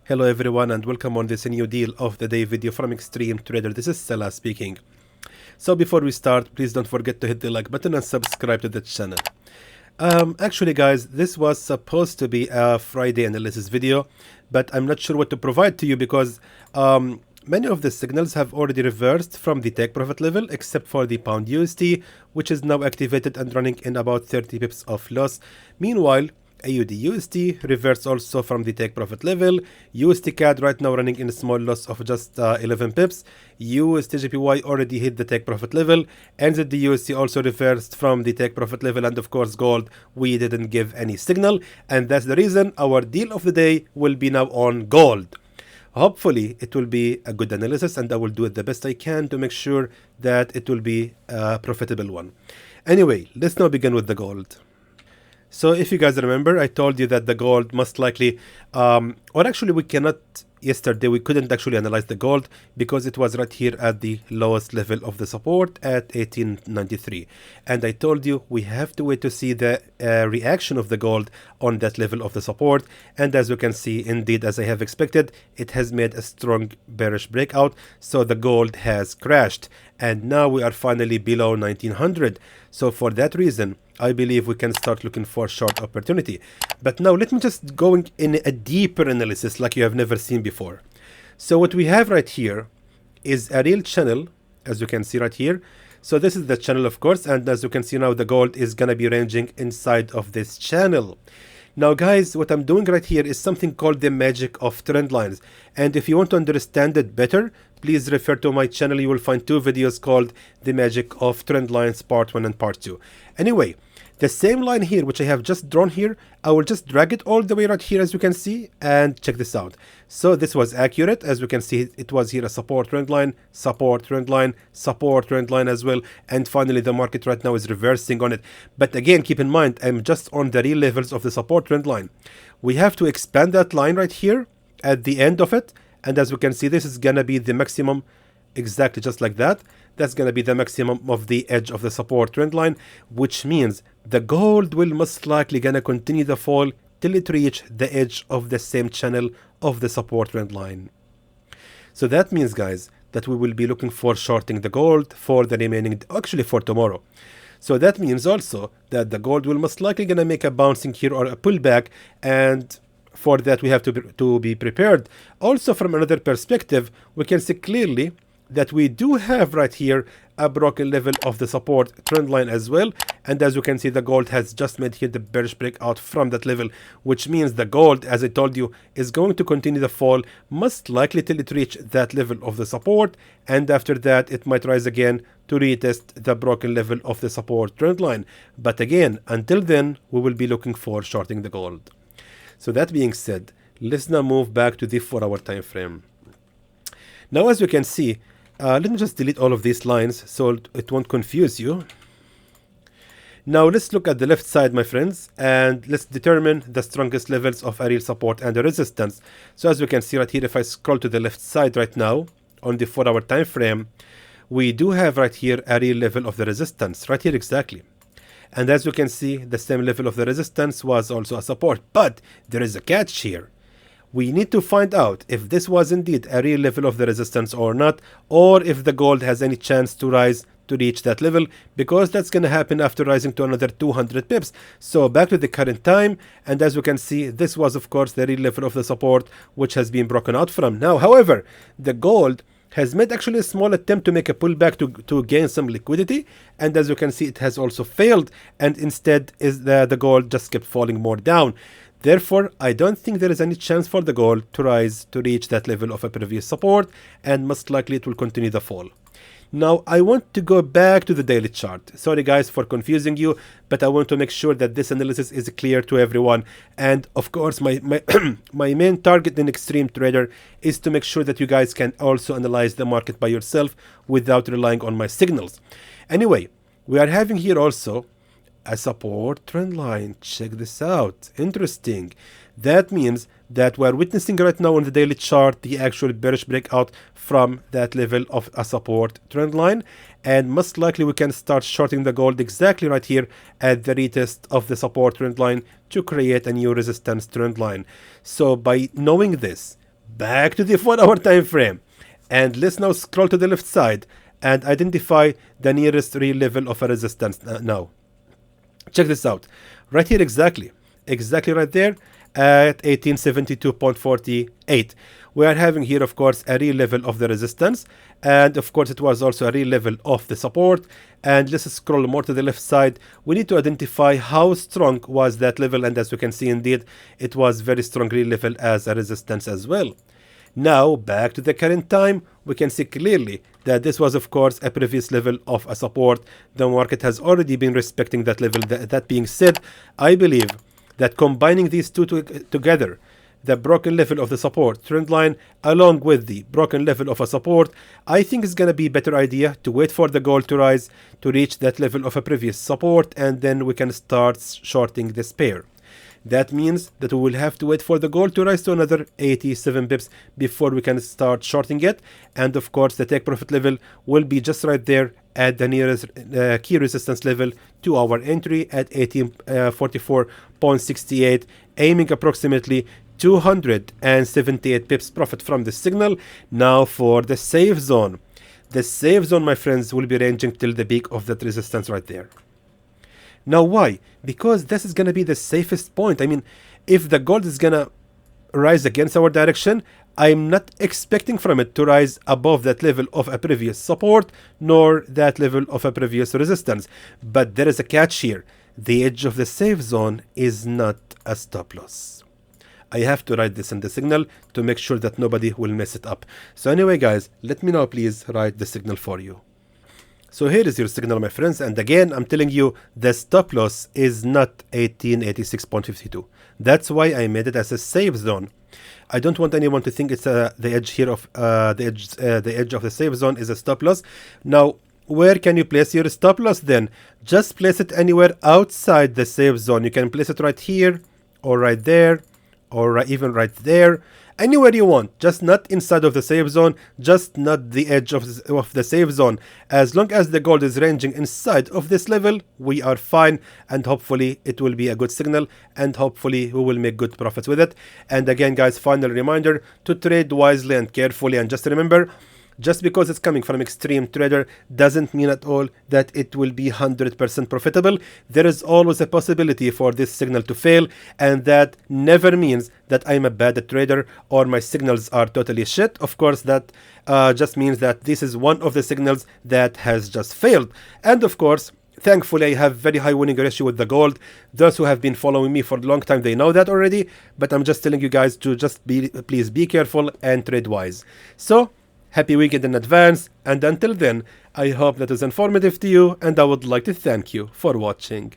Hello everyone and welcome on this new deal of the day video from Xtreme Trader. This is Salah speaking. So before we start, please don't forget to hit the like button and subscribe to the channel. Actually guys, this was supposed to be a Friday analysis video, but I'm not sure what to provide to you because many of the signals have already reversed from the take profit level except for the pound USD, which is now activated and running in about 30 pips of loss. Meanwhile, AUDUSD reversed also from the take profit level. USDCAD right now running in a small loss of just 11 pips. USDJPY already hit the take profit level. NZD also reversed from the take profit level, and of course gold, we didn't give any signal, and that's the reason our deal of the day will be now on gold. Hopefully it will be a good analysis and I will do it the best I can to make sure that it will be a profitable one. Anyway, let's now begin with the gold. So if you guys remember, I told you that the gold most likely, or actually we cannot, yesterday we couldn't actually analyze the gold because it was right here at the lowest level of the support at 1893. And I told you we have to wait to see the reaction of the gold on that level of the support. And as you can see, indeed, as I have expected, it has made a strong bearish breakout. So the gold has crashed and now we are finally below 1900. So for that reason, I believe we can start looking for short opportunity. But now let me just go in a deeper analysis like you have never seen before. So what we have right here is a real channel, as you can see right here. So this is the channel, of course, and as you can see now, the gold is gonna be ranging inside of this channel. Now guys, what I'm doing right here is something called the magic of trend lines, and if you want to understand it better, please refer to my channel. You will find two videos called the magic of trend lines part 1 and part 2. Anyway, the same line here which I have just drawn here, I will just drag it all the way right here, as you can see, and check this out. So this was accurate. As you can see, it was here a support trend line, support trend line, support trend line as well, and finally the market right now is reversing on it. But again, keep in mind, I'm just on the real levels of the support trend line. We have to expand that line right here at the end of it, and as we can see, this is gonna be the maximum, exactly just like that. That's gonna be the maximum of the edge of the support trend line, which means the gold will most likely gonna continue the fall till it reach the edge of the same channel of the support trend line. So that means, guys, that we will be looking for shorting the gold for the remaining, actually for tomorrow. So that means also that the gold will most likely gonna make a bouncing here or a pullback, and for that we have to be prepared. Also from another perspective, we can see clearly that we do have right here a broken level of the support trend line as well, and as you can see, the gold has just made here the bearish breakout from that level, which means the gold, as I told you, is going to continue the fall most likely till it reach that level of the support, and after that it might rise again to retest the broken level of the support trend line. But again, until then, we will be looking for shorting the gold. So that being said, let's now move back to the 4-hour time frame. Now as you can see, let me just delete all of these lines so it won't confuse you. Now let's look at the left side, my friends, and let's determine the strongest levels of a real support and a resistance. So as we can see right here, if I scroll to the left side right now on the 4-hour time frame, we do have right here a real level of the resistance right here exactly. And as you can see, the same level of the resistance was also a support, but there is a catch here. We need to find out if this was indeed a real level of the resistance or not, or if the gold has any chance to rise to reach that level, because that's going to happen after rising to another 200 pips. So back to the current time, and as you can see, this was of course the real level of the support which has been broken out from. Now, however, the gold has made actually a small attempt to make a pullback to gain some liquidity, and as you can see, it has also failed, and instead is the gold just kept falling more down. Therefore, I don't think there is any chance for the gold to rise to reach that level of a previous support, and most likely it will continue the fall. Now, I want to go back to the daily chart. Sorry guys for confusing you, but I want to make sure that this analysis is clear to everyone. And of course, my main target in Xtreme Trader is to make sure that you guys can also analyze the market by yourself without relying on my signals. Anyway, we are having here also a support trend line. Check this out. Interesting. That means that we're witnessing right now on the daily chart the actual bearish breakout from that level of a support trend line, and most likely we can start shorting the gold exactly right here at the retest of the support trend line to create a new resistance trend line. So by knowing this, back to the 4-hour time frame, and let's now scroll to the left side and identify the nearest real level of a resistance. Now check this out right here, exactly right there at 1872.48. we are having here, of course, a real level of the resistance, and of course it was also a real level of the support. And let's scroll more to the left side. We need to identify how strong was that level, and as we can see, indeed it was very strong real level as a resistance as well. Now back to the current time, we can see clearly that this was, of course, a previous level of a support. The market has already been respecting that level. That being said, I believe that combining these two together, the broken level of the support trend line along with the broken level of a support, I think it's going to be a better idea to wait for the gold to rise to reach that level of a previous support, and then we can start shorting this pair. That means that we will have to wait for the gold to rise to another 87 pips before we can start shorting it. And of course the take profit level will be just right there at the nearest key resistance level to our entry at 1844.68, aiming approximately 278 pips profit from the signal. Now for the safe zone. The safe zone, my friends, will be ranging till the peak of that resistance right there. Now why? Because this is going to be the safest point. I mean, if the gold is going to rise against our direction, I'm not expecting from it to rise above that level of a previous support nor that level of a previous resistance. But there is a catch here. The edge of the safe zone is not a stop loss. I have to write this in the signal to make sure that nobody will mess it up. So anyway, guys, let me now please write the signal for you. So here is your signal, my friends, and again I'm telling you the stop loss is not 1886.52. That's why I made it as a safe zone. I don't want anyone to think it's the edge here of the edge of the safe zone is a stop loss. Now, where can you place your stop loss then? Just place it anywhere outside the safe zone. You can place it right here, or right there, or even right there. Anywhere you want, just not inside of the safe zone, just not the edge of the safe zone. As long as the gold is ranging inside of this level, we are fine, and hopefully it will be a good signal, and hopefully we will make good profits with it. And again, guys, final reminder to trade wisely and carefully, and just remember, just because it's coming from Xtreme trader doesn't mean at all that it will be 100% profitable. There is always a possibility for this signal to fail, and that never means that I'm a bad trader or my signals are totally shit. Of course, that just means that this is one of the signals that has just failed. And of course, thankfully, I have very high winning ratio with the gold. Those who have been following me for a long time, they know that already, but I'm just telling you guys to just please be careful and trade wise. So happy weekend in advance, and until then, I hope that is informative to you, and I would like to thank you for watching.